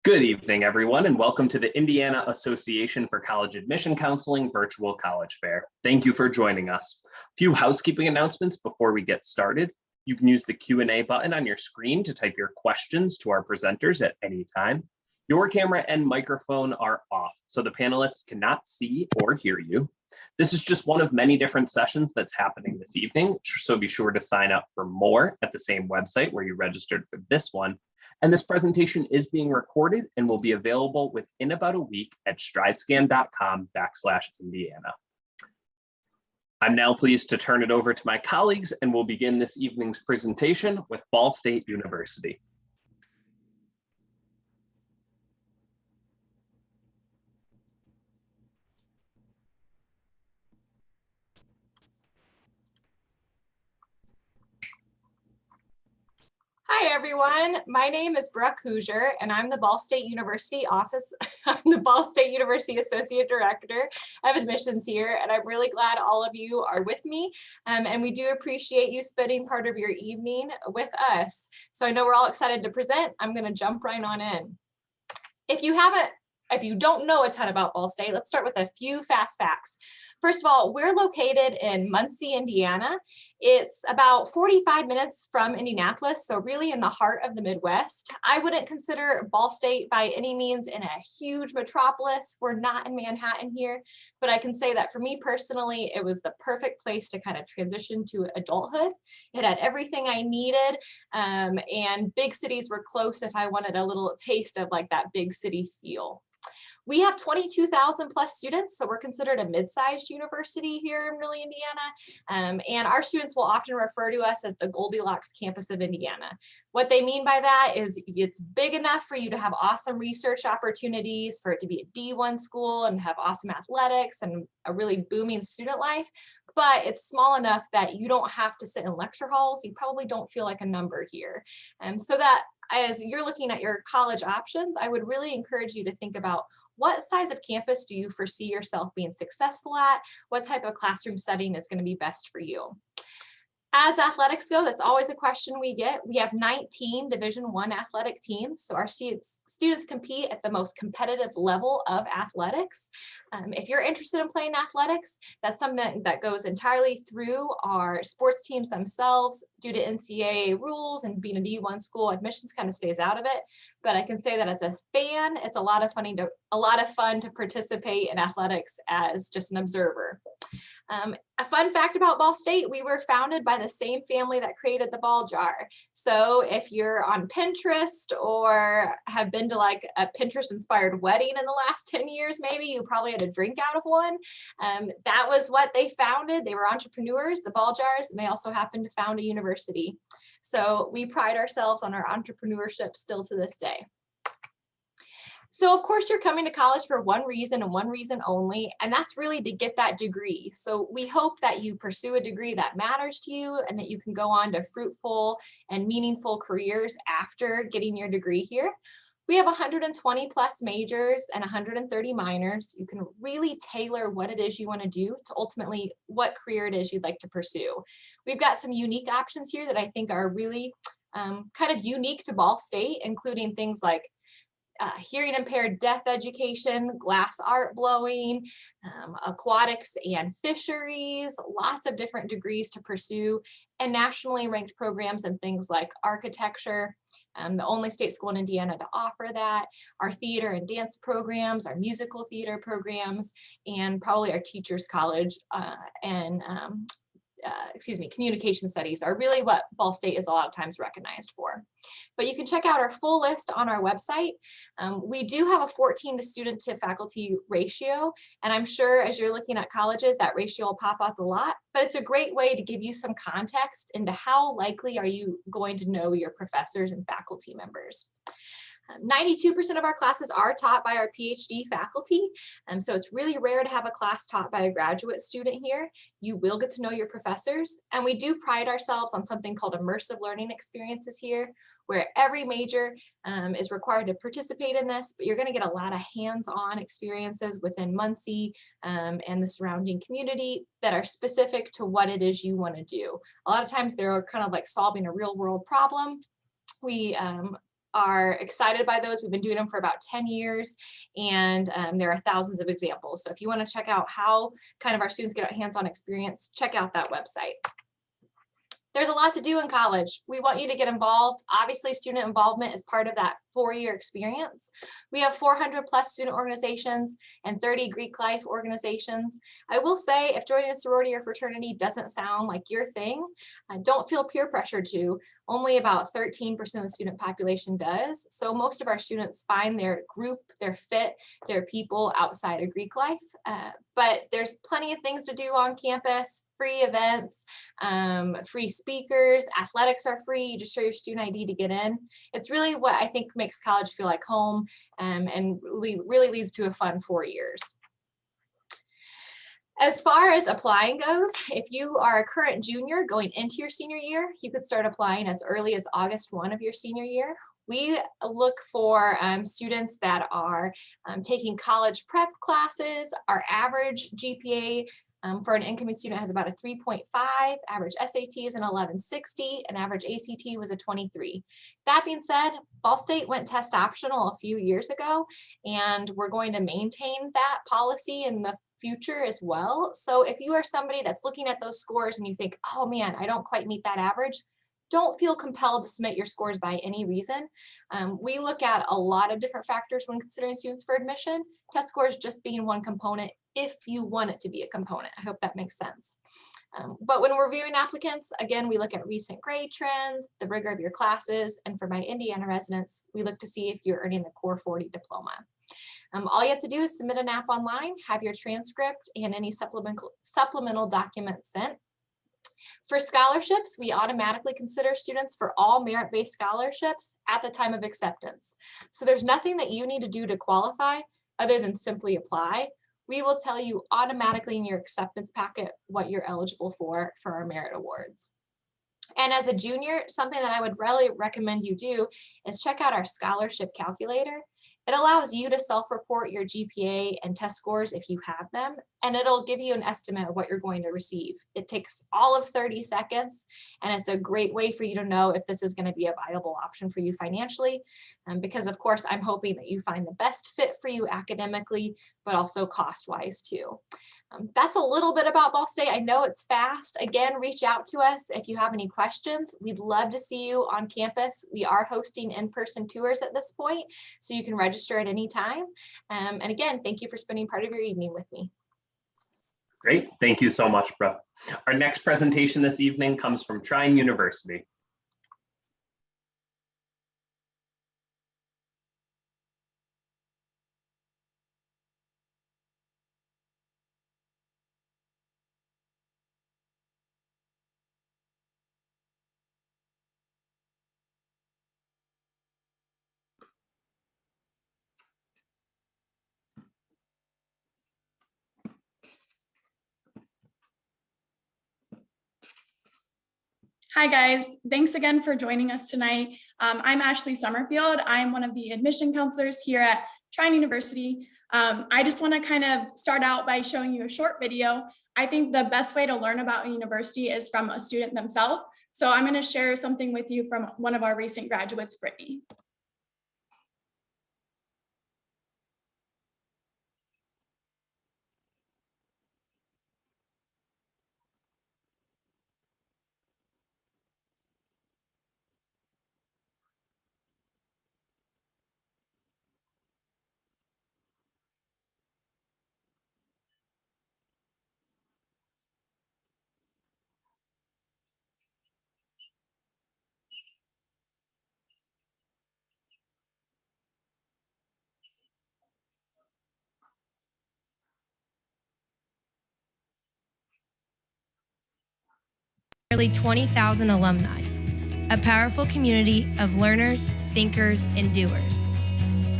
Good evening, everyone, and welcome to the Indiana Association for College Admission Counseling Virtual College Fair. Thank you for joining us. A few housekeeping announcements before we get started. You can use the Q&A button on your screen to type your questions to our presenters at any time. Your camera and microphone are off, so the panelists cannot see or hear you. This is just one of many different sessions that's happening this evening, so be sure to sign up for more at the same website where you registered for this one. And this presentation is being recorded and will be available within about a week at stridescan.com/Indiana. I'm now pleased to turn it over to my colleagues, and we'll begin this evening's presentation with Ball State University. Hi, everyone. My name is Brooke Hoosier, and I'm the Ball State University I'm the Ball State University Associate Director of Admissions here, and I'm really glad all of you are with me. And we do appreciate you spending part of your evening with us. So I know we're all excited to present. I'm going to jump right on in. If you don't know a ton about Ball State, let's start with a few fast facts. First of all, we're located in Muncie, Indiana. It's about 45 minutes from Indianapolis, so really in the heart of the Midwest. I wouldn't consider Ball State by any means in a huge metropolis. We're not in Manhattan here, but I can say that for me personally, it was the perfect place to kind of transition to adulthood. It had everything I needed, and big cities were close if I wanted a little taste of like that big city feel. We have 22,000 plus students, so we're considered a mid-sized university here in really Indiana, and our students will often refer to us as the Goldilocks campus of Indiana. What they mean by that is it's big enough for you to have awesome research opportunities, for it to be a D1 school and have awesome athletics and a really booming student life, but it's small enough that you don't have to sit in lecture halls. You probably don't feel like a number here. So that as you're looking at your college options, I would really encourage you to think about what size of campus do you foresee yourself being successful at? What type of classroom setting is going to be best for you? As athletics go, that's always a question we get. We have 19 Division I athletic teams, so our students compete at the most competitive level of athletics. If you're interested in playing athletics, that's something that goes entirely through our sports teams themselves. Due to NCAA rules and being a D1 school, admissions kind of stays out of it. But I can say that as a fan, it's a lot of fun to participate in athletics as just an observer. A fun fact about Ball State, we were founded by the same family that created the ball jar. So if you're on Pinterest or have been to like a Pinterest inspired wedding in the last 10 years, maybe you probably had a drink out of one. That was what they founded. They were entrepreneurs, the ball jars, and they also happened to found a university. So we pride ourselves on our entrepreneurship still to this day. So of course you're coming to college for one reason and one reason only, and that's really to get that degree. So we hope that you pursue a degree that matters to you and that you can go on to fruitful and meaningful careers after getting your degree here. We have 120 plus majors and 130 minors. You can really tailor what it is you want to do to ultimately what career it is you'd like to pursue. We've got some unique options here that I think are really kind of unique to Ball State, including things like hearing impaired deaf education, glass art blowing, aquatics and fisheries, lots of different degrees to pursue, and nationally ranked programs in things like architecture, the only state school in Indiana to offer that, our theater and dance programs, our musical theater programs, and probably our teachers college and communication studies are really what Ball State is a lot of times recognized for. But you can check out our full list on our website. We do have a 14 to student to faculty ratio, and I'm sure as you're looking at colleges, that ratio will pop up a lot, but it's a great way to give you some context into how likely are you going to know your professors and faculty members. 92% of our classes are taught by our PhD faculty, so it's really rare to have a class taught by a graduate student here. You will get to know your professors, and we do pride ourselves on something called immersive learning experiences here, where every major is required to participate in this, but you're going to get a lot of hands-on experiences within Muncie and the surrounding community that are specific to what it is you want to do. A lot of times they're kind of like solving a real-world problem. We are excited by those. We've been doing them for about 10 years, and there are thousands of examples. So if you want to check out how kind of our students get a hands-on experience, check out that website. There's a lot to do in college. We want you to get involved. Obviously, student involvement is part of that 4-year experience. We have 400 plus student organizations and 30 Greek life organizations. I will say, if joining a sorority or fraternity doesn't sound like your thing, don't feel peer pressured to. Only about 13% of the student population does. So most of our students find their group, their fit, their people outside of Greek life. But there's plenty of things to do on campus, free events, free speakers, athletics are free. You just show your student ID to get in. It's really what I think makes college feel like home, and really leads to a fun 4 years. As far as applying goes, if you are a current junior going into your senior year, you could start applying as early as August 1 of your senior year. We look for students that are taking college prep classes. Our average GPA for an incoming student has about a 3.5, average SAT is an 1160, and average ACT was a 23. That being said, Ball State went test optional a few years ago, and we're going to maintain that policy in the future as well. So if you are somebody that's looking at those scores and you think, oh man, I don't quite meet that average, don't feel compelled to submit your scores by any reason. We look at a lot of different factors when considering students for admission, test scores just being one component if you want it to be a component. I hope that makes sense. But when we're reviewing applicants, again, we look at recent grade trends, the rigor of your classes, and for my Indiana residents, we look to see if you're earning the Core 40 diploma. All you have to do is submit an app online, have your transcript and any supplemental documents sent. For scholarships, we automatically consider students for all merit-based scholarships at the time of acceptance. So there's nothing that you need to do to qualify other than simply apply. We will tell you automatically in your acceptance packet what you're eligible for our merit awards. And as a junior, something that I would really recommend you do is check out our scholarship calculator. It allows you to self-report your GPA and test scores if you have them, and it'll give you an estimate of what you're going to receive. It takes all of 30 seconds, and it's a great way for you to know if this is going to be a viable option for you financially, because of course, I'm hoping that you find the best fit for you academically, but also cost-wise too. That's a little bit about Ball State. I know it's fast. Again, reach out to us if you have any questions. We'd love to see you on campus. We are hosting in-person tours at this point, so you can register at any time. And again, thank you for spending part of your evening with me. Great. Thank you so much, Brooke. Our next presentation this evening comes from Trine University. Hi guys, thanks again for joining us tonight. I'm Ashley Summerfield. I'm one of the admission counselors here at Trine University. I just want to kind of start out by showing you a short video. I think the best way to learn about a university is from a student themselves. So I'm going to share something with you from one of our recent graduates, Brittany. Nearly 20,000 alumni, a powerful community of learners, thinkers, and doers.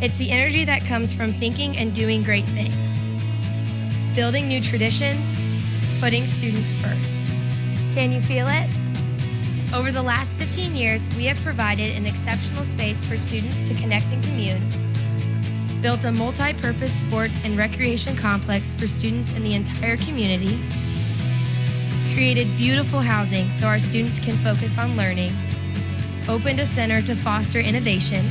It's the energy that comes from thinking and doing great things, building new traditions, putting students first. Can you feel it? Over the last 15 years, we have provided an exceptional space for students to connect and commune, built a multi-purpose sports and recreation complex for students in the entire community, created beautiful housing so our students can focus on learning, opened a center to foster innovation,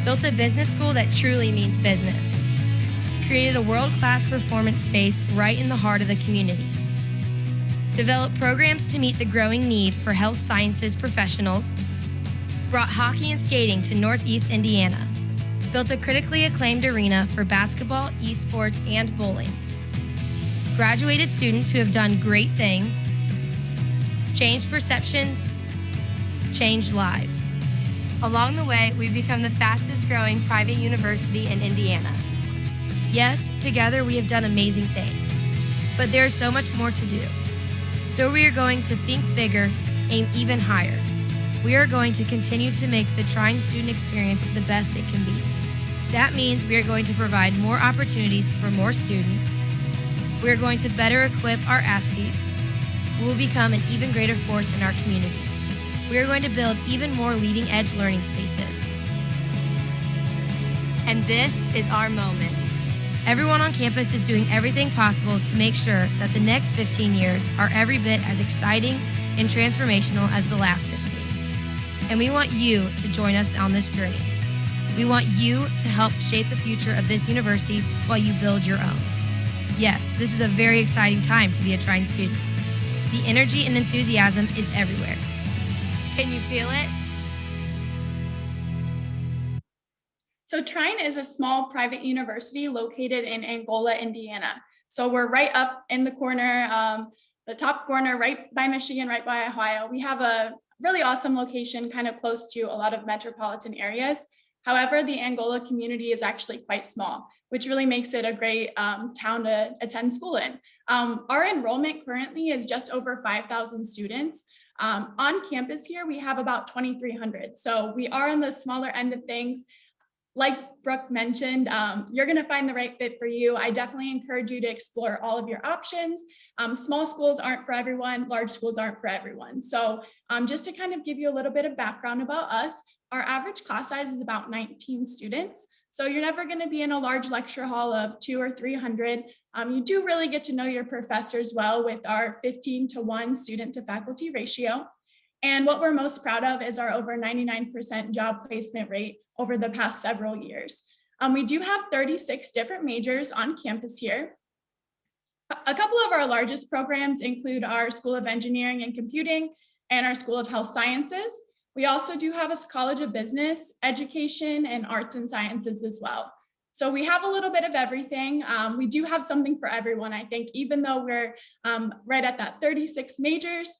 built a business school that truly means business, created a world-class performance space right in the heart of the community, developed programs to meet the growing need for health sciences professionals, brought hockey and skating to Northeast Indiana, built a critically acclaimed arena for basketball, esports, and bowling, graduated students who have done great things, changed perceptions, changed lives. Along the way, we've become the fastest growing private university in Indiana. Yes, together we have done amazing things, but there is so much more to do. So we are going to think bigger, aim even higher. We are going to continue to make the Trine student experience the best it can be. That means we are going to provide more opportunities for more students. We are going to better equip our athletes. We will become an even greater force in our community. We are going to build even more leading-edge learning spaces. And this is our moment. Everyone on campus is doing everything possible to make sure that the next 15 years are every bit as exciting and transformational as the last 15. And we want you to join us on this journey. We want you to help shape the future of this university while you build your own. Yes, this is a very exciting time to be a Trine student. The energy and enthusiasm is everywhere. Can you feel it? So Trine is a small private university located in Angola, Indiana. So we're right up in the corner, the top corner, right by Michigan, right by Ohio. We have a really awesome location kind of close to a lot of metropolitan areas. However, the Angola community is actually quite small, which really makes it a great town to attend school in. Our enrollment currently is just over 5,000 students. On campus here, we have about 2,300. So we are on the smaller end of things. Like Brooke mentioned, you're going to find the right fit for you. I definitely encourage you to explore all of your options. Small schools aren't for everyone, large schools aren't for everyone. So just to kind of give you a little bit of background about us, our average class size is about 19 students. So you're never going to be in a large lecture hall of 200 or 300. You do really get to know your professors well with our 15-to-1 student to faculty ratio. And what we're most proud of is our over 99% job placement rate over the past several years. We do have 36 different majors on campus here. A couple of our largest programs include our School of Engineering and Computing and our School of Health Sciences. We also do have a College of Business, Education, and Arts and Sciences as well. So we have a little bit of everything. We do have something for everyone, I think, even though we're right at that 36 majors.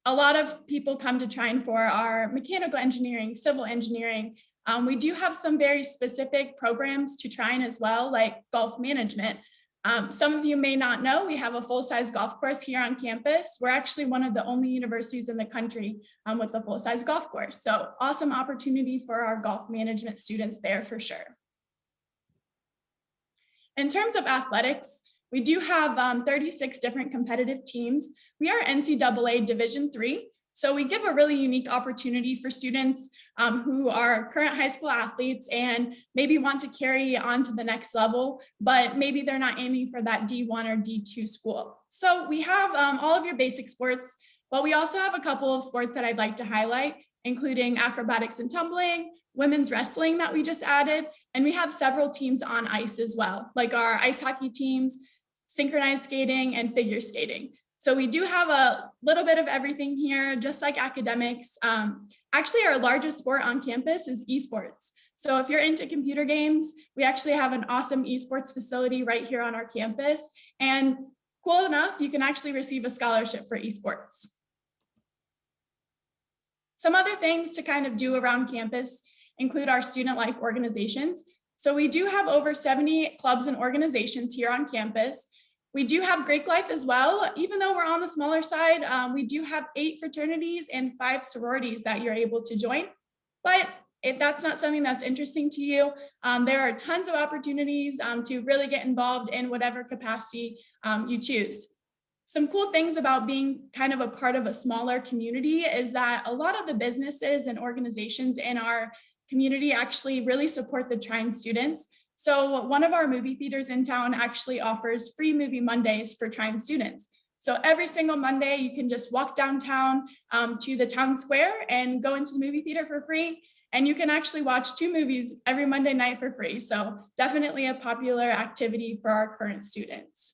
A lot of people come to Trine for our mechanical engineering, civil engineering. We do have some very specific programs to Trine as well, like golf management. Some of you may not know, we have a full-size golf course here on campus. We're actually one of the only universities in the country with a full-size golf course. So awesome opportunity for our golf management students there for sure. In terms of athletics, we do have 36 different competitive teams. We are NCAA Division III, so we give a really unique opportunity for students who are current high school athletes and maybe want to carry on to the next level, but maybe they're not aiming for that D1 or D2 school. So we have all of your basic sports, but we also have a couple of sports that I'd like to highlight, including acrobatics and tumbling, women's wrestling that we just added, and we have several teams on ice as well, like our ice hockey teams, synchronized skating, and figure skating. So we do have a little bit of everything here, just like academics. Actually, our largest sport on campus is esports. So if you're into computer games, we actually have an awesome esports facility right here on our campus. And cool enough, you can actually receive a scholarship for esports. Some other things to kind of do around campus include our student life organizations. So we do have over 70 clubs and organizations here on campus. We do have Greek life as well. Even though we're on the smaller side, we do have 8 fraternities and 5 sororities that you're able to join. But if that's not something that's interesting to you, there are tons of opportunities to really get involved in whatever capacity you choose. Some cool things about being kind of a part of a smaller community is that a lot of the businesses and organizations in our community actually really support the Trine students. So one of our movie theaters in town actually offers free movie Mondays for Trine students. So every single Monday, you can just walk downtown to the town square and go into the movie theater for free. And you can actually watch 2 movies every Monday night for free. So definitely a popular activity for our current students.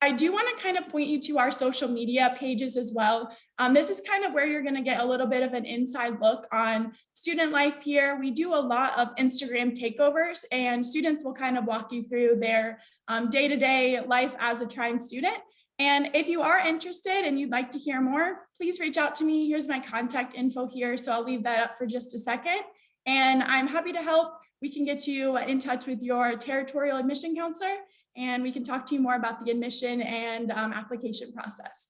I do want to kind of point you to our social media pages as well. This is kind of where you're going to get a little bit of an inside look on student life here. We do a lot of Instagram takeovers, and students will kind of walk you through their day-to-day life as a Trine student. And if you are interested and you'd like to hear more, please reach out to me. Here's my contact info here, so I'll leave that up for just a second. And I'm happy to help. We can get you in touch with your territorial admission counselor, and we can talk to you more about the admission and application process.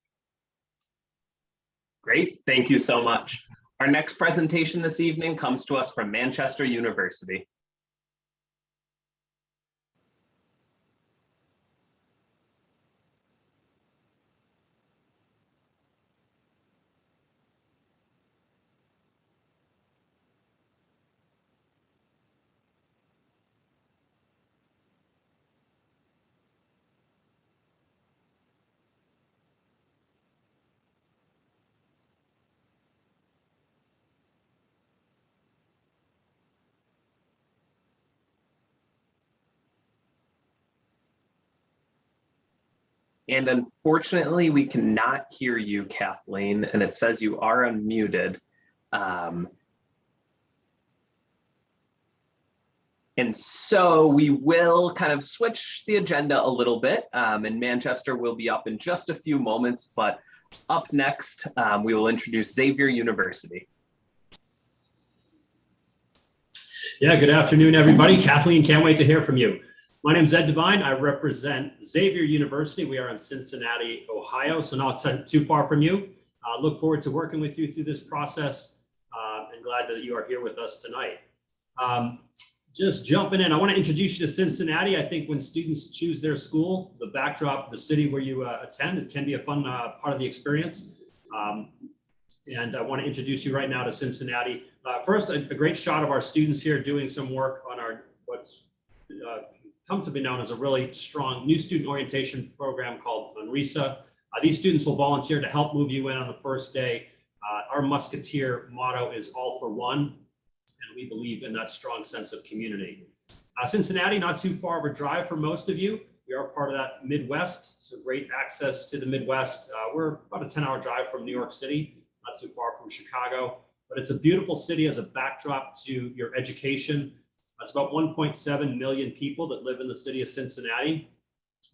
Great, thank you so much. Our next presentation this evening comes to us from Manchester University. And unfortunately, we cannot hear you, Kathleen, and it says you are unmuted. And so we will kind of switch the agenda a little bit, and Manchester will be up in just a few moments, but up next, we will introduce Xavier University. Yeah, good afternoon, everybody. Kathleen, can't wait to hear from you. My name is Ed Devine. I represent Xavier University. We are in Cincinnati, Ohio, so not too far from you. Look forward to working with you through this process, and glad that you are here with us tonight. Just jumping in, I want to introduce you to Cincinnati. I think when students choose their school, the backdrop, the city where you attend, it can be a fun part of the experience. And I want to introduce you right now to Cincinnati. First, a great shot of our students here doing some work on our what's come to be known as a really strong new student orientation program called UNRISA. These students will volunteer to help move you in on the first day. Our Musketeer motto is all for one, and we believe in that strong sense of community. Cincinnati, not too far of a drive for most of you. We are part of that Midwest, so great access to the Midwest. We're about a 10-hour drive from New York City, not too far from Chicago, but it's a beautiful city as a backdrop to your education. It's about 1.7 million people that live in the city of Cincinnati,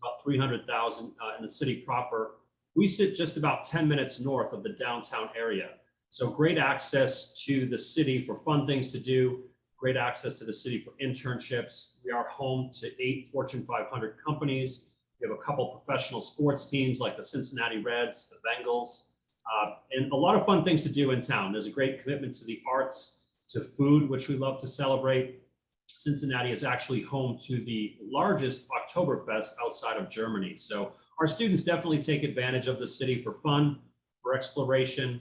about 300,000 in the city proper. We sit just about 10 minutes north of the downtown area. So great access to the city for fun things to do, great access to the city for internships. We are home to 8 Fortune 500 companies. We have a couple professional sports teams like the Cincinnati Reds, the Bengals, and a lot of fun things to do in town. There's a great commitment to the arts, to food, which we love to celebrate. Cincinnati is actually home to the largest Oktoberfest outside of Germany. So our students definitely take advantage of the city for fun, for exploration,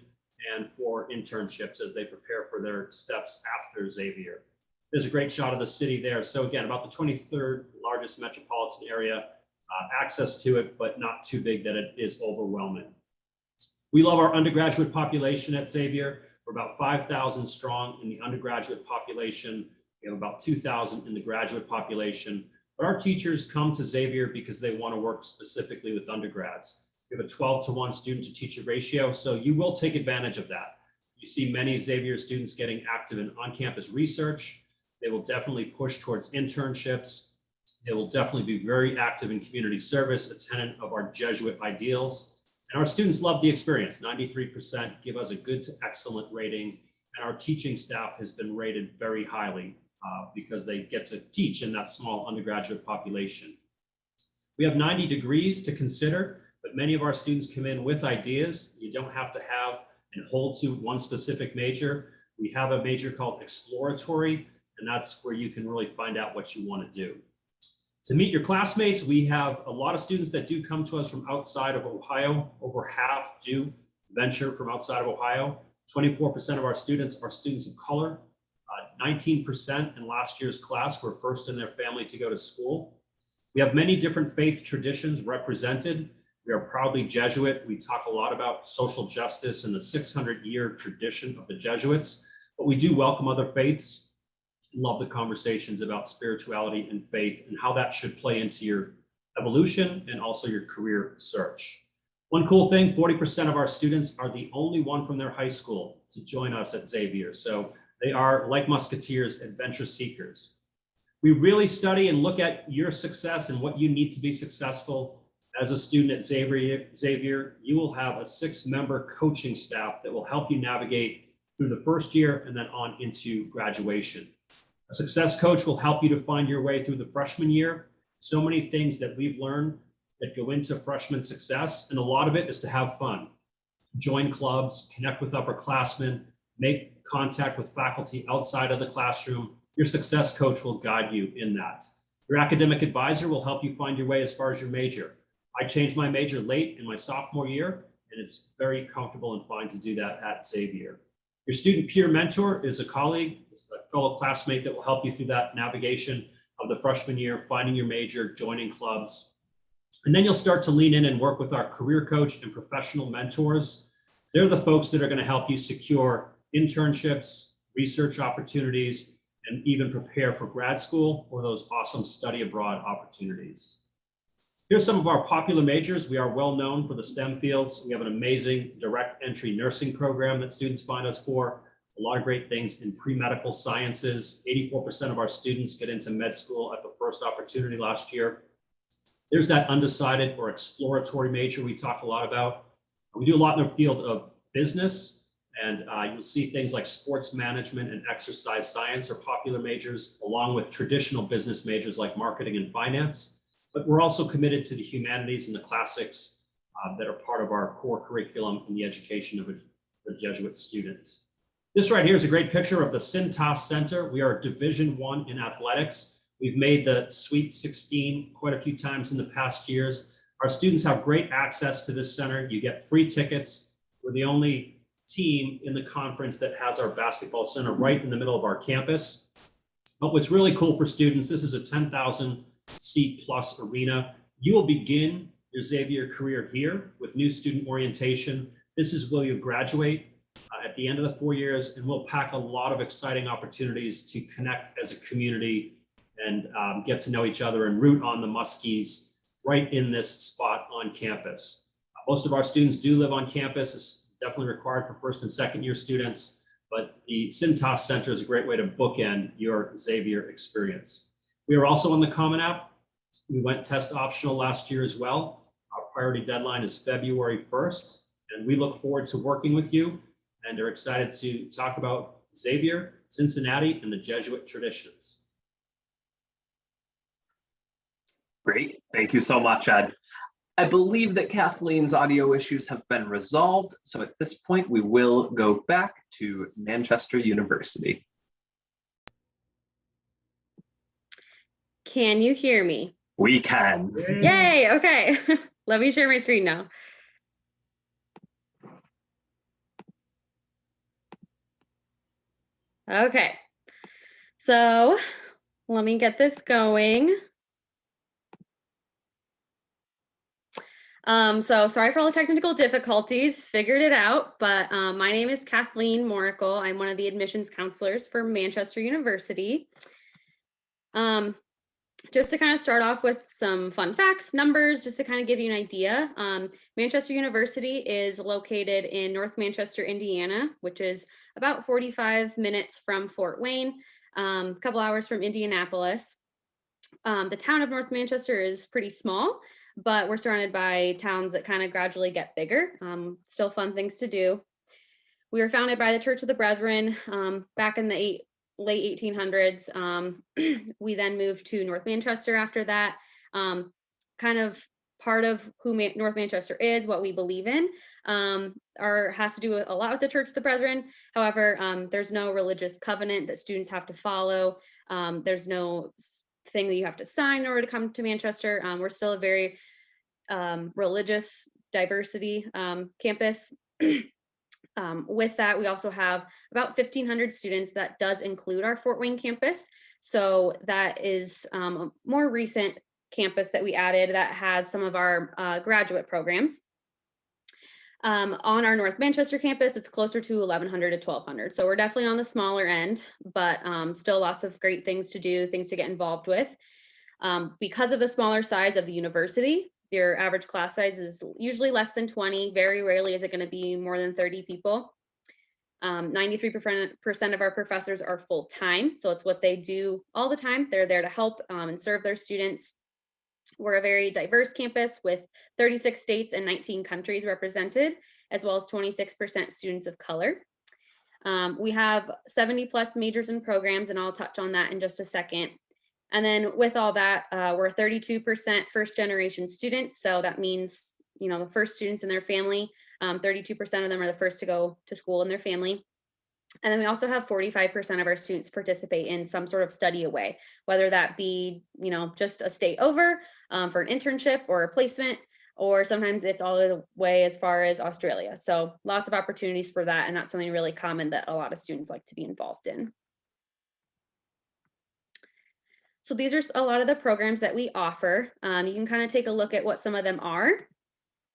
and for internships as they prepare for their steps after Xavier. There's a great shot of the city there. So again, about the 23rd largest metropolitan area, access to it, but not too big that it is overwhelming. We love our undergraduate population at Xavier. We're about 5,000 strong in the undergraduate population. We have about 2,000 in the graduate population, but our teachers come to Xavier because they want to work specifically with undergrads. We have a 12-to-1 student to teacher ratio, so you will take advantage of that. You see many Xavier students getting active in on-campus research. They will definitely push towards internships. They will definitely be very active in community service, a tenet of our Jesuit ideals. And our students love the experience. 93% give us a good to excellent rating, and our teaching staff has been rated very highly because they get to teach in that small undergraduate population. We have 90 degrees to consider, but many of our students come in with ideas. You don't have to have and hold to one specific major. We have a major called exploratory, and that's where you can really find out what you want to do. To meet your classmates, we have a lot of students that do come to us from outside of Ohio. Over half do venture from outside of Ohio. 24% of our students are students of color. 19% in last year's class were first in their family to go to school. We have many different faith traditions represented. We are proudly Jesuit. We talk a lot about social justice and the 600-year tradition of the Jesuits, but we do welcome other faiths. Love the conversations about spirituality and faith and how that should play into your evolution and also your career search. One cool thing, 40% of our students are the only one from their high school to join us at Xavier. So they are, like Musketeers, adventure seekers. We really study and look at your success and what you need to be successful. As a student at Xavier, you will have a 6-member coaching staff that will help you navigate through the first year and then on into graduation. A success coach will help you to find your way through the freshman year. So many things that we've learned that go into freshman success, and a lot of it is to have fun. Join clubs, connect with upperclassmen, make contact with faculty outside of the classroom. Your success coach will guide you in that. Your academic advisor will help you find your way as far as your major. I changed my major late in my sophomore year, and it's very comfortable and fine to do that at Xavier. Your student peer mentor is a colleague, is a fellow classmate that will help you through that navigation of the freshman year, finding your major, joining clubs. And then you'll start to lean in and work with our career coach and professional mentors. They're the folks that are going to help you secure internships, research opportunities, and even prepare for grad school or those awesome study abroad opportunities. Here's some of our popular majors. We are well known for the STEM fields. We have an amazing direct entry nursing program that students find us for. A lot of great things in pre-medical sciences. 84% of our students get into med school at the first opportunity last year. There's that undecided or exploratory major we talk a lot about. We do a lot in the field of business, and you'll see things like sports management and exercise science are popular majors, along with traditional business majors like marketing and finance. But we're also committed to the humanities and the classics that are part of our core curriculum in the education of the Jesuit students. This right here is a great picture of the Cintas Center. We are Division I in athletics. We've made the Sweet 16 quite a few times in the past years. Our students have great access to this center. You get free tickets. We're the only team in the conference that has our basketball center right in the middle of our campus. But what's really cool for students, this is a 10,000 seat plus arena. You will begin your Xavier career here with new student orientation. This is where you graduate at the end of the 4 years, and we'll pack a lot of exciting opportunities to connect as a community and get to know each other and root on the Muskies right in this spot on campus. Most of our students do live on campus. It's definitely required for first and second year students, but the Cintas Center is a great way to bookend your Xavier experience. We are also on the Common App. We went test optional last year as well. Our priority deadline is February 1st, and we look forward to working with you and are excited to talk about Xavier, Cincinnati, and the Jesuit traditions. Great, thank you so much, Ed. I believe that Kathleen's audio issues have been resolved. So at this point, we will go back to Manchester University. Can you hear me? We can. Yay, okay. Let me share my screen now. Okay, so let me get this going. So sorry for all the technical difficulties, figured it out, but my name is Kathleen Moracle. I'm one of the admissions counselors for Manchester University. Just to kind of start off with some fun facts, numbers, just to kind of give you an idea. Manchester University is located in North Manchester, Indiana, which is about 45 minutes from Fort Wayne, a couple hours from Indianapolis. The town of North Manchester is pretty small, but we're surrounded by towns that kind of gradually get bigger. Still fun things to do. We were founded by the Church of the Brethren back in the late 1800s. We then moved to North Manchester after that. Kind of part of who North Manchester is, what we believe in, has to do a lot with the Church of the Brethren. However, there's no religious covenant that students have to follow. There's no thing that you have to sign in order to come to Manchester. We're still a very religious diversity campus. With that, we also have about 1,500 students. That does include our Fort Wayne campus. So that is a more recent campus that we added that has some of our graduate programs. On our North Manchester campus, it's closer to 1,100 to 1,200. So we're definitely on the smaller end, but still lots of great things to do, things to get involved with. Because of the smaller size of the university, your average class size is usually less than 20. Very rarely is it going to be more than 30 people. 93% of our professors are full-time, so it's what they do all the time. They're there to help and serve their students. We're a very diverse campus with 36 states and 19 countries represented, as well as 26% students of color. We have 70 plus majors and programs, and I'll touch on that in just a second. And then with all that, we're 32% first generation students. So that means, you know, the first students in their family, 32% of them are the first to go to school in their family. And then we also have 45% of our students participate in some sort of study away, whether that be, you know, just a state over for an internship or a placement, or sometimes it's all the way as far as Australia. So lots of opportunities for that. And that's something really common that a lot of students like to be involved in. So these are a lot of the programs that we offer. You can kind of take a look at what some of them are.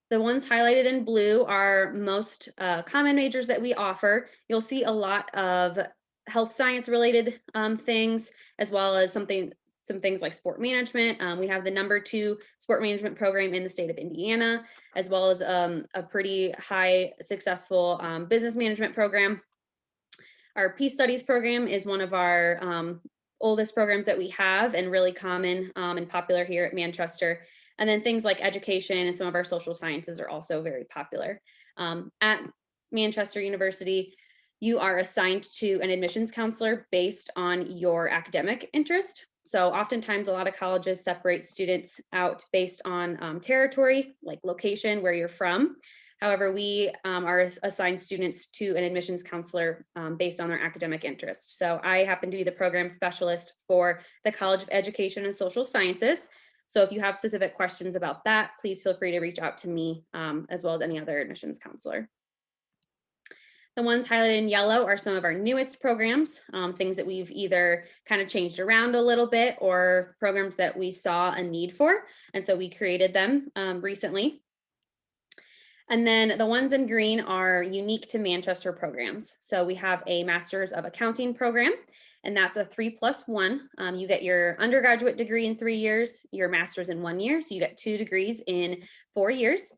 The ones highlighted in blue are most common majors that we offer. You'll see a lot of health science related things, as well as some things like sport management. We have the #2 sport management program in the state of Indiana, as well as a pretty high successful business management program. Our Peace Studies program is one of our oldest programs that we have and really common and popular here at Manchester. And then things like education and some of our social sciences are also very popular. At Manchester University, you are assigned to an admissions counselor based on your academic interest. So oftentimes a lot of colleges separate students out based on territory, like location, where you're from. However, we are assigned students to an admissions counselor based on their academic interest. So I happen to be the program specialist for the College of Education and Social Sciences. So if you have specific questions about that, please feel free to reach out to me as well as any other admissions counselor. The ones highlighted in yellow are some of our newest programs, things that we've either kind of changed around a little bit or programs that we saw a need for. And so we created them recently. And then the ones in green are unique to Manchester programs. So we have a Master's of Accounting program, and that's a 3+1. You get your undergraduate degree in 3 years, your master's in 1 year. So you get 2 degrees in 4 years.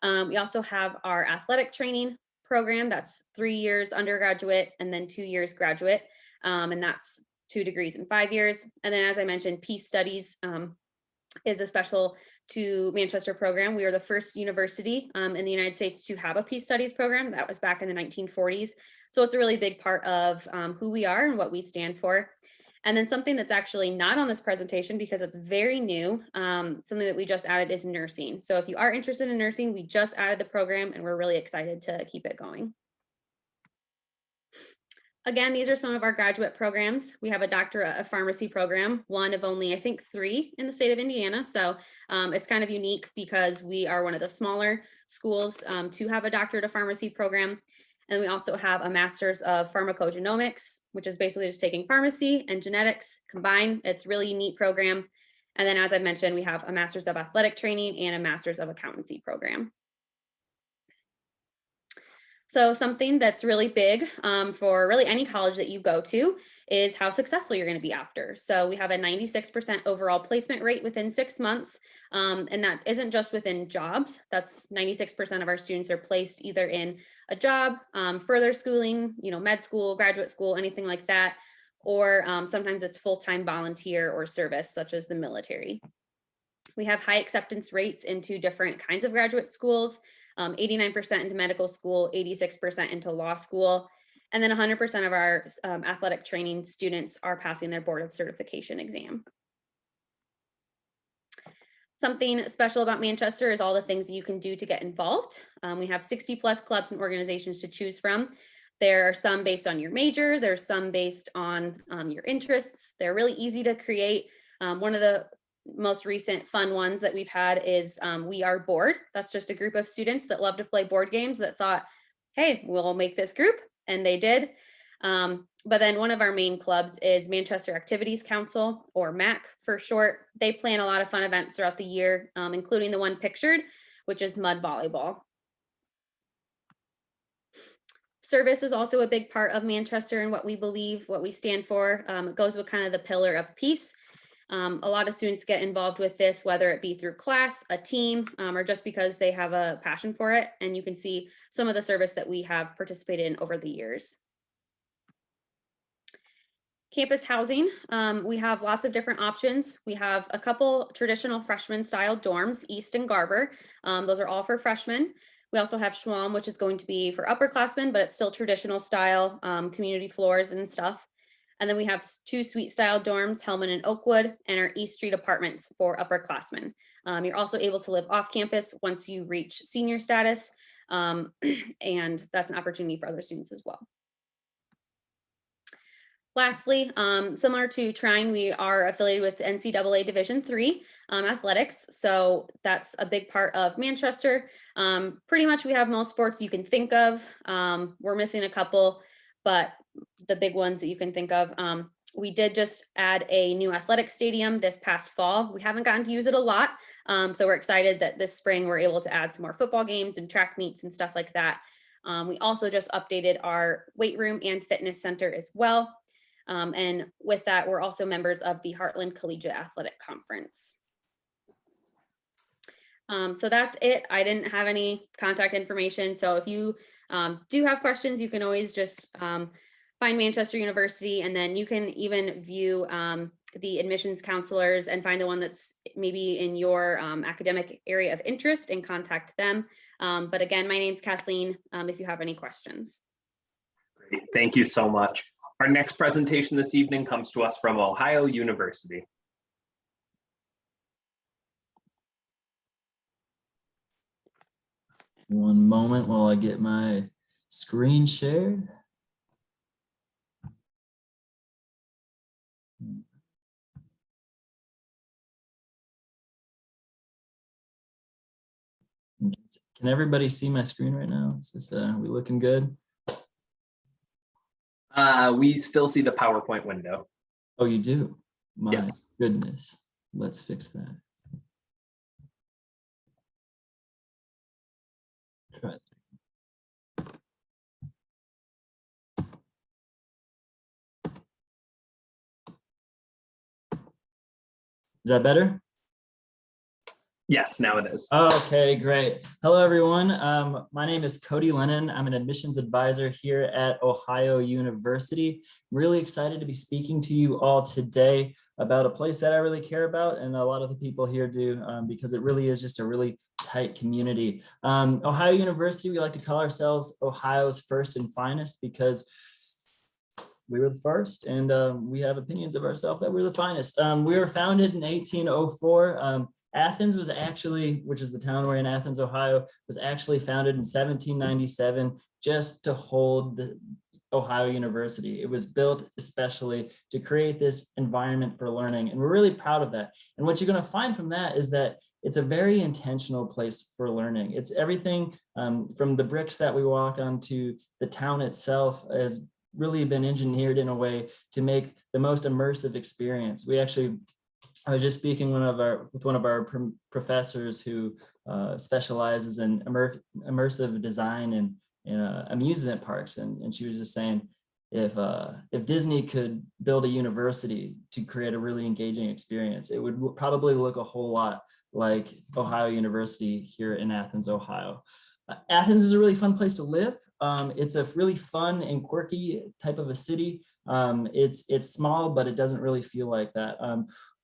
We also have our athletic training program. That's 3 years undergraduate and then 2 years graduate. And that's 2 degrees in 5 years. And then, as I mentioned, Peace Studies is a special to Manchester program. We are the first university in the United States to have a Peace Studies program. That was back in the 1940s. So it's a really big part of who we are and what we stand for. And then something that's actually not on this presentation because it's very new, something that we just added is nursing. So if you are interested in nursing, we just added the program and we're really excited to keep it going. Again, these are some of our graduate programs. We have a Doctorate of Pharmacy program, one of only, I think, 3 in the state of Indiana. So it's kind of unique because we are one of the smaller schools to have a Doctorate of Pharmacy program. And we also have a Master's of Pharmacogenomics, which is basically just taking pharmacy and genetics combined. It's a really neat program. And then, as I mentioned, we have a Master's of Athletic Training and a Master's of Accountancy program. So something that's really big for really any college that you go to is how successful you're going to be after. So we have a 96% overall placement rate within 6 months. And that isn't just within jobs. That's 96% of our students are placed either in a job, further schooling, med school, graduate school, anything like that. Or sometimes it's full-time volunteer or service, such as the military. We have high acceptance rates into different kinds of graduate schools. 89% into medical school, 86% into law school, and then 100% of our athletic training students are passing their board of certification exam. Something special about Manchester is all the things that you can do to get involved. We have 60 plus clubs and organizations to choose from. There are some based on your major, there's some based on your interests. They're really easy to create. One of the most recent fun ones that we've had is We Are Board. That's just a group of students that love to play board games that thought, hey, we'll make this group, and they did. But then one of our main clubs is Manchester Activities Council, or MAC for short. They plan a lot of fun events throughout the year, including the one pictured, which is mud volleyball. Service is also a big part of Manchester and what we believe, what we stand for. It goes with kind of the pillar of peace. A lot of students get involved with this, whether it be through class, a team, or just because they have a passion for it. And you can see some of the service that we have participated in over the years. Campus housing, we have lots of different options. We have a couple traditional freshman style dorms, East and Garber. Those are all for freshmen. We also have Schwalm, which is going to be for upperclassmen, but it's still traditional style, community floors and stuff. And then we have 2 suite style dorms, Hellman and Oakwood, and our East Street apartments for upperclassmen. You're also able to live off campus once you reach senior status, and that's an opportunity for other students as well. Lastly, similar to Trine, we are affiliated with NCAA Division III athletics. So that's a big part of Manchester. Pretty much we have most sports you can think of. We're missing a couple, but the big ones that you can think of. We did just add a new athletic stadium this past fall. We haven't gotten to use it a lot. So we're excited that this spring we're able to add some more football games and track meets and stuff like that. We also just updated our weight room and fitness center as well. And with that, we're also members of the Heartland Collegiate Athletic Conference. So that's it. I didn't have any contact information. So if you do have questions, you can always just find Manchester University, and then you can even view the admissions counselors and find the one that's maybe in your academic area of interest and contact them. But again, my name's Kathleen, if you have any questions. Great. Thank you so much. Our next presentation this evening comes to us from Ohio University. One moment while I get my screen shared. Can everybody see my screen right now? Is this, we looking good? We still see the PowerPoint window. Oh, you do? My Yes. goodness. Let's fix that. Try it. Is that better? Yes, now it is. Okay, great. Hello, everyone. My name is Cody Lennon. I'm an admissions advisor here at Ohio University. Really excited to be speaking to you all today about a place that I really care about, and a lot of the people here do, because it really is just a really tight community. Ohio University, we like to call ourselves Ohio's first and finest because we were the first, and we have opinions of ourselves that we're the finest. We were founded in 1804. Athens was actually, which is the town we're in, Athens, Ohio, was actually founded in 1797 just to hold the Ohio University. It was built especially to create this environment for learning, and we're really proud of that. And what you're going to find from that is that it's a very intentional place for learning. It's everything from the bricks that we walk on to the town itself has really been engineered in a way to make the most immersive experience. I was just speaking with one of our professors who specializes in immersive design and amusement parks, and she was just saying if Disney could build a university to create a really engaging experience, it would probably look a whole lot like Ohio University here in Athens, Ohio. Athens is a really fun place to live. It's a really fun and quirky type of a city. It's small, but it doesn't really feel like that.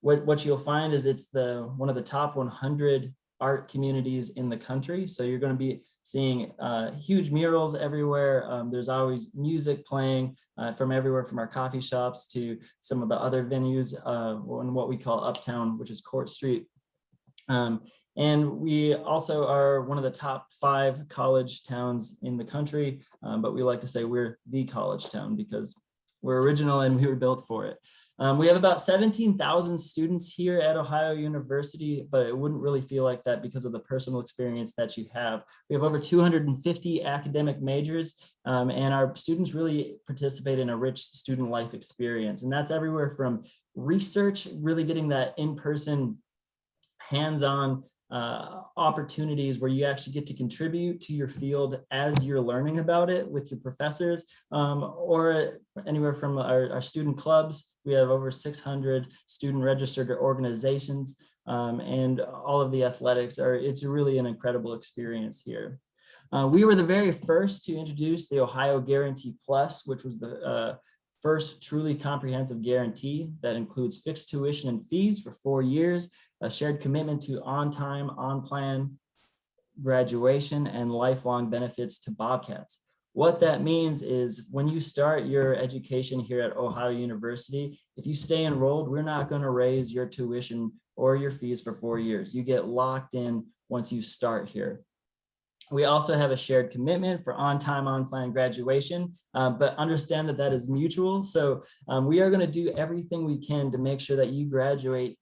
What you'll find is it's one of the top 100 art communities in the country. So you're going to be seeing huge murals everywhere. There's always music playing from everywhere, from our coffee shops to some of the other venues on what we call Uptown, which is Court Street. And we also are one of the top 5 college towns in the country, but we like to say we're the college town because We're original and we were built for it. We have about 17,000 students here at Ohio University, but it wouldn't really feel like that because of the personal experience that you have. We have over 250 academic majors, and our students really participate in a rich student life experience. And that's everywhere from research, really getting that in-person, hands-on opportunities where you actually get to contribute to your field as you're learning about it with your professors, or anywhere from our student clubs. We have over 600 student registered organizations, and all of the athletics it's really an incredible experience here. We were the very first to introduce the Ohio Guarantee Plus, which was the first truly comprehensive guarantee that includes fixed tuition and fees for 4 years, a shared commitment to on-time, on-plan graduation, and lifelong benefits to Bobcats. What that means is when you start your education here at Ohio University, if you stay enrolled, we're not going to raise your tuition or your fees for 4 years. You get locked in once you start here. We also have a shared commitment for on-time, on-plan graduation, but understand that that is mutual. So we are going to do everything we can to make sure that you graduate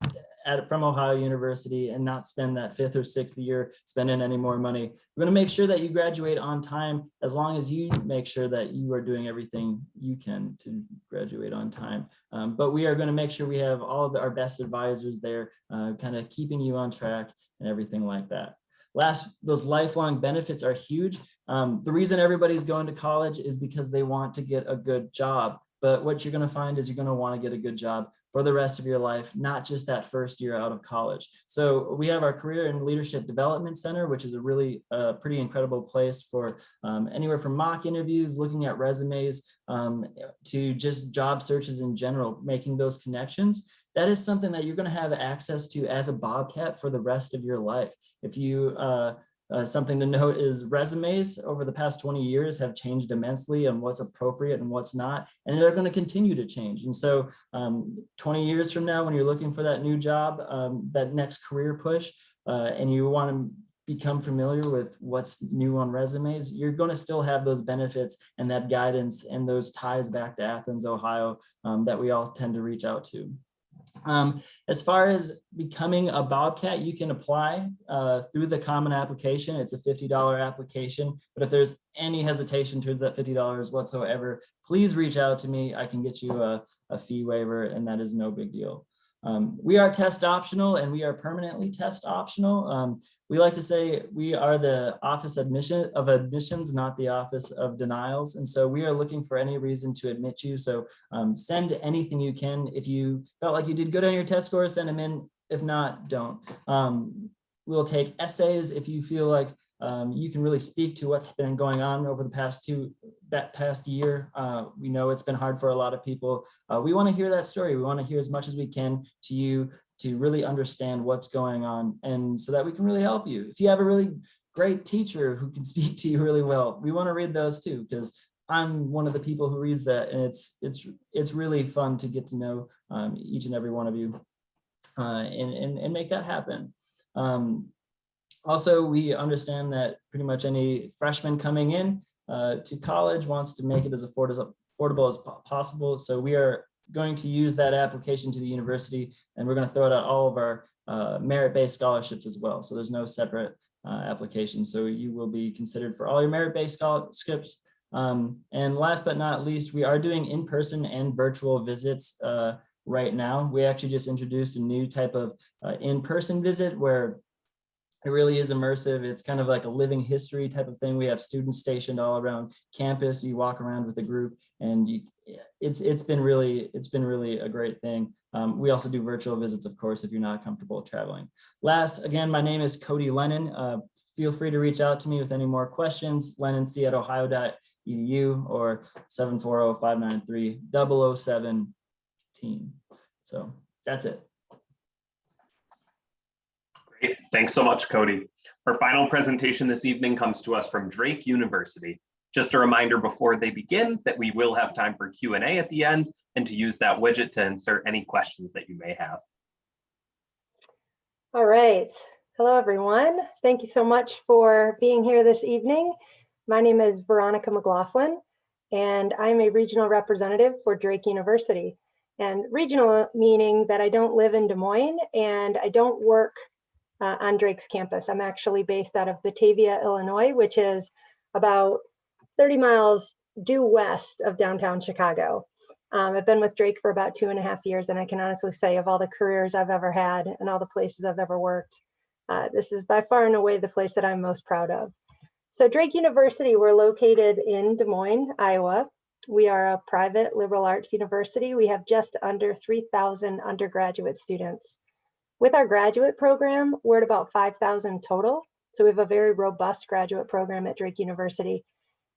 from Ohio University and not spend that 5th or 6th year spending any more money. We're going to make sure that you graduate on time, as long as you make sure that you are doing everything you can to graduate on time. But we are going to make sure we have all of our best advisors there, kind of keeping you on track and everything like that. Last, those lifelong benefits are huge. The reason everybody's going to college is because they want to get a good job. But what you're going to find is you're going to want to get a good job for the rest of your life, not just that first year out of college. So we have our Career and Leadership Development Center, which is a really pretty incredible place for anywhere from mock interviews, looking at resumes, to just job searches in general, making those connections. That is something that you're going to have access to as a Bobcat for the rest of your life. If you, something to note is resumes over the past 20 years have changed immensely on what's appropriate and what's not, and they're going to continue to change. And so 20 years from now, when you're looking for that new job, that next career push, and you want to become familiar with what's new on resumes, you're going to still have those benefits and that guidance and those ties back to Athens, Ohio, that we all tend to reach out to. As far as becoming a Bobcat, you can apply through the common application. It's a $50 application, but if there's any hesitation towards that $50 whatsoever, please reach out to me. I can get you a fee waiver, and that is no big deal. We are test optional, and we are permanently test optional. We like to say we are the Office of Admissions, not the Office of Denials. And so we are looking for any reason to admit you. So send anything you can. If you felt like you did good on your test score, send them in. If not, don't. We'll take essays if you feel like you can really speak to what's been going on over the past year. We know it's been hard for a lot of people. We want to hear that story. We want to hear as much as we can to you to really understand what's going on, and so that we can really help you. If you have a really great teacher who can speak to you really well, we want to read those too, because I'm one of the people who reads that, and it's really fun to get to know each and every one of you and make that happen. Also, we understand that pretty much any freshman coming in to college wants to make it as affordable as possible. So we are going to use that application to the university, and we're going to throw it out all of our merit-based scholarships as well. So there's no separate application. So you will be considered for all your merit-based scholarships. And last but not least, we are doing in-person and virtual visits right now. We actually just introduced a new type of in-person visit where it really is immersive. It's kind of like a living history type of thing. We have students stationed all around campus. You walk around with a group, and it's been really a great thing. We also do virtual visits, of course, if you're not comfortable traveling. Last, again, my name is Cody Lennon. Feel free to reach out to me with any more questions. lennonc@ohio.edu or 740-593-007. So that's it. Great. Thanks so much, Cody. Our final presentation this evening comes to us from Trine University. Just a reminder before they begin that we will have time for Q&A at the end, and to use that widget to insert any questions that you may have. All right. Hello, everyone. Thank you so much for being here this evening. My name is Veronica McLaughlin. and I'm a regional representative for Drake University. And regional meaning that I don't live in Des Moines and I don't work on Drake's campus. I'm actually based out of Batavia, Illinois, which is about 30 miles due west of downtown Chicago. I've been with Drake for about 2.5 years, and I can honestly say of all the careers I've ever had and all the places I've ever worked, this is by far and away the place that I'm most proud of. So Drake University, we're located in Des Moines, Iowa. We are a private liberal arts university. We have just under 3,000 undergraduate students. With our graduate program, we're at about 5,000 total. So we have a very robust graduate program at Drake University.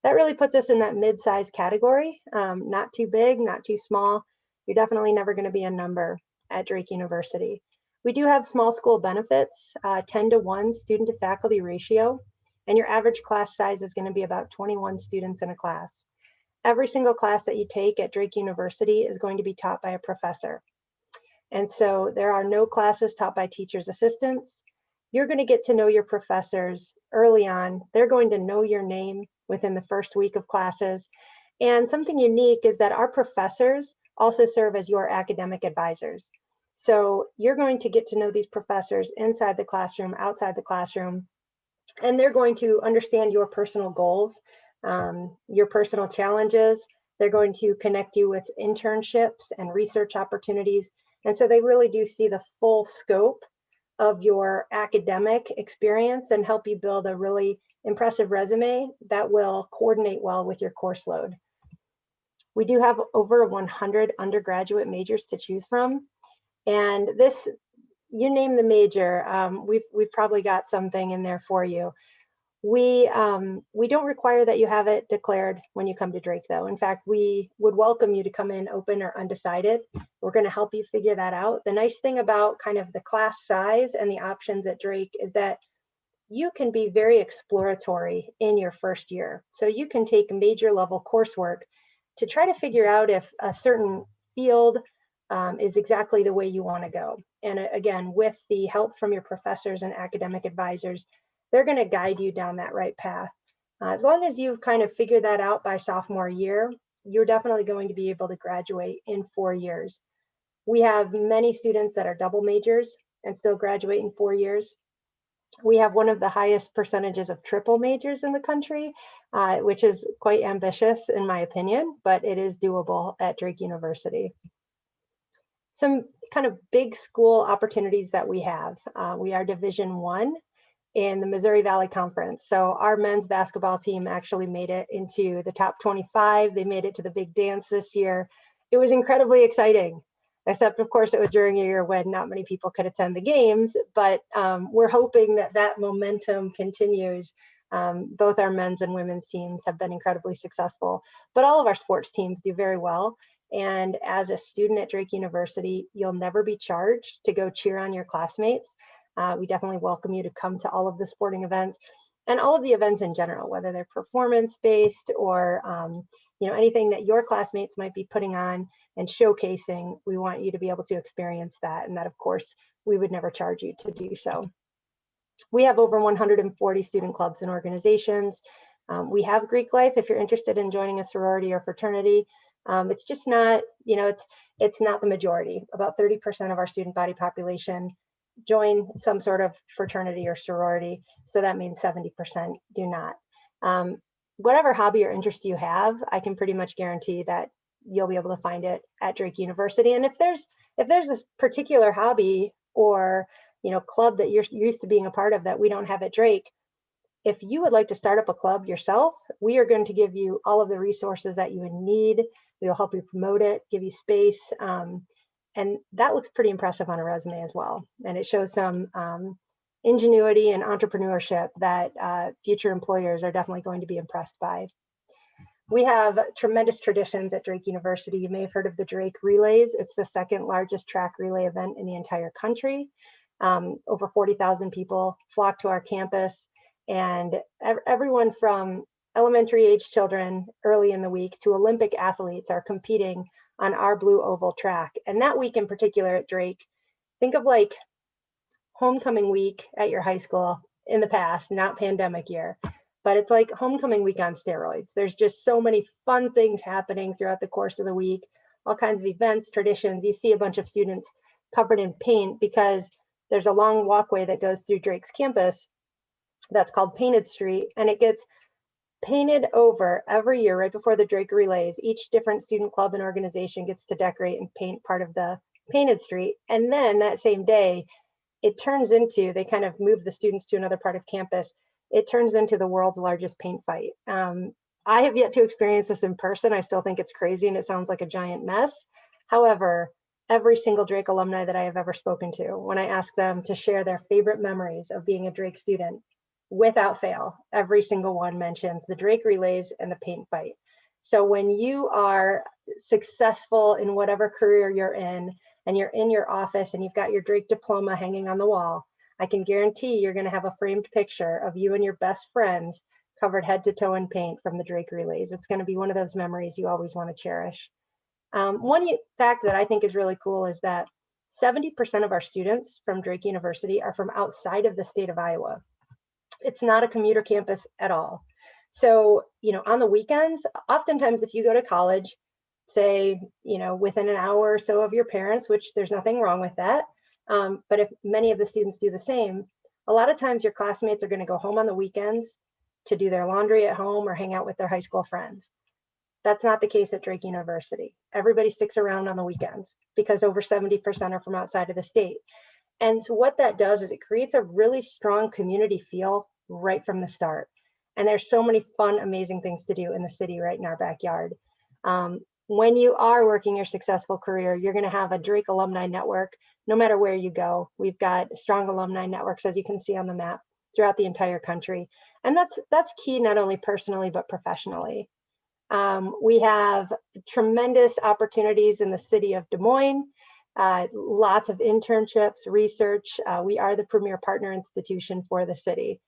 That really puts us in that mid-size category, not too big, not too small. You're definitely never going to be a number at Drake University. We do have small school benefits, 10-to-1 student to faculty ratio, and your average class size is going to be about 21 students in a class. Every single class that you take at Drake University is going to be taught by a professor. And so there are no classes taught by teachers' assistants. You're going to get to know your professors early on. They're going to know your name within the first week of classes. And something unique is that our professors also serve as your academic advisors. So you're going to get to know these professors inside the classroom, outside the classroom, and they're going to understand your personal goals, your personal challenges. They're going to connect you with internships and research opportunities. And so they really do see the full scope of your academic experience and help you build a really impressive resume that will coordinate well with your course load. We do have over 100 undergraduate majors to choose from. And this, you name the major, we've probably got something in there for you. We don't require that you have it declared when you come to Drake, though. In fact, we would welcome you to come in open or undecided. We're going to help you figure that out. The nice thing about kind of the class size and the options at Drake is that you can be very exploratory in your first year. So you can take major level coursework to try to figure out if a certain field is exactly the way you want to go. And again, with the help from your professors and academic advisors, they're going to guide you down that right path. As long as you've kind of figured that out by sophomore year, you're definitely going to be able to graduate in 4 years. We have many students that are double majors and still graduate in 4 years. We have one of the highest percentages of triple majors in the country, which is quite ambitious in my opinion, but it is doable at Drake University. Some kind of big school opportunities that we have. We are Division I in the Missouri Valley Conference. So our men's basketball team actually made it into the top 25. They made it to the big dance this year. It was incredibly exciting, except of course it was during a year when not many people could attend the games, but we're hoping that that momentum continues. Both our men's and women's teams have been incredibly successful, but all of our sports teams do very well. And as a student at Drake University, you'll never be charged to go cheer on your classmates. We definitely welcome you to come to all of the sporting events and all of the events in general, whether they're performance-based or anything that your classmates might be putting on and showcasing. We want you to be able to experience that, and that, of course, we would never charge you to do so. We have over 140 student clubs and organizations. We have Greek life if you're interested in joining a sorority or fraternity. It's just not, it's not the majority. About 30% of our student body population join some sort of fraternity or sorority. So that means 70% do not. Whatever hobby or interest you have, I can pretty much guarantee that you'll be able to find it at Drake University. And if there's this particular hobby or club that you're used to being a part of that we don't have at Drake, if you would like to start up a club yourself, we are going to give you all of the resources that you would need. We will help you promote it, give you space. And that looks pretty impressive on a resume as well. And it shows some ingenuity and entrepreneurship that future employers are definitely going to be impressed by. We have tremendous traditions at Drake University. You may have heard of the Drake Relays. It's the second largest track relay event in the entire country. Over 40,000 people flock to our campus, and everyone from elementary age children early in the week to Olympic athletes are competing on our blue oval track. And that week in particular at Drake, think of like homecoming week at your high school in the past, not pandemic year. but it's like homecoming week on steroids. There's just so many fun things happening throughout the course of the week, all kinds of events, traditions. You see a bunch of students covered in paint because there's a long walkway that goes through Drake's campus that's called Painted Street, and it gets painted over every year right before the Drake relays. Each different student club and organization gets to decorate and paint part of the Painted Street. And then that same day, it turns into, they kind of move the students to another part of campus. It turns into the world's largest paint fight. I have yet to experience this in person. I still think it's crazy and it sounds like a giant mess. However, every single Drake alumni that I have ever spoken to, when I ask them to share their favorite memories of being a Drake student, without fail, every single one mentions the Drake relays and the paint fight. So when you are successful in whatever career you're in, and you're in your office and you've got your Drake diploma hanging on the wall, I can guarantee you're going to have a framed picture of you and your best friends covered head to toe in paint from the Drake relays. It's going to be one of those memories you always want to cherish. One fact that I think is really cool is that 70% of our students from Drake University are from outside of the state of Iowa. It's not a commuter campus at all. So, on the weekends, oftentimes if you go to college, say, within an hour or so of your parents, which there's nothing wrong with that. But if many of the students do the same, a lot of times your classmates are going to go home on the weekends to do their laundry at home or hang out with their high school friends. That's not the case at Drake University. Everybody sticks around on the weekends because over 70% are from outside of the state. And so what that does is it creates a really strong community feel right from the start. And there's so many fun, amazing things to do in the city right in our backyard. When you are working your successful career, you're going to have a Drake alumni network, no matter where you go. We've got strong alumni networks, as you can see on the map, throughout the entire country. And that's key, not only personally, but professionally. We have tremendous opportunities in the city of Des Moines, lots of internships, research. We are the premier partner institution for the city.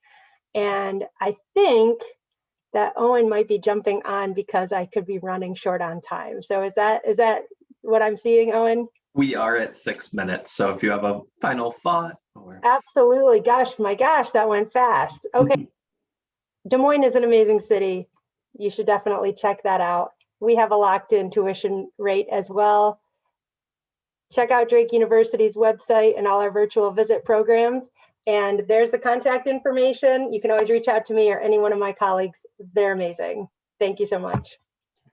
And I think that Owen might be jumping on because I could be running short on time. So is that what I'm seeing, Owen? We are at 6 minutes. So if you have a final thought or... Absolutely. Gosh, that went fast. Okay. Des Moines is an amazing city. You should definitely check that out. We have a locked-in tuition rate as well. Check out Drake University's website and all our virtual visit programs. And there's the contact information. You can always reach out to me or any one of my colleagues. They're amazing. Thank you so much.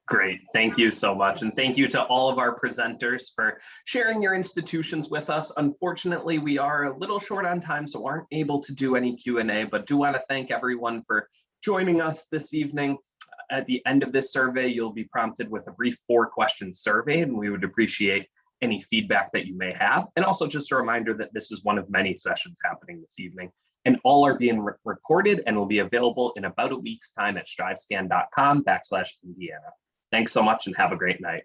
Great. Thank you so much. And thank you to all of our presenters for sharing your institutions with us. Unfortunately, we are a little short on time, so aren't able to do any Q&A, but do want to thank everyone for joining us this evening. At the end of this survey, you'll be prompted with a brief 4-question survey, and we would appreciate any feedback that you may have. And also just a reminder that this is one of many sessions happening this evening, and all are being recorded and will be available in about a week's time at strivescan.com/Indiana. Thanks so much and have a great night.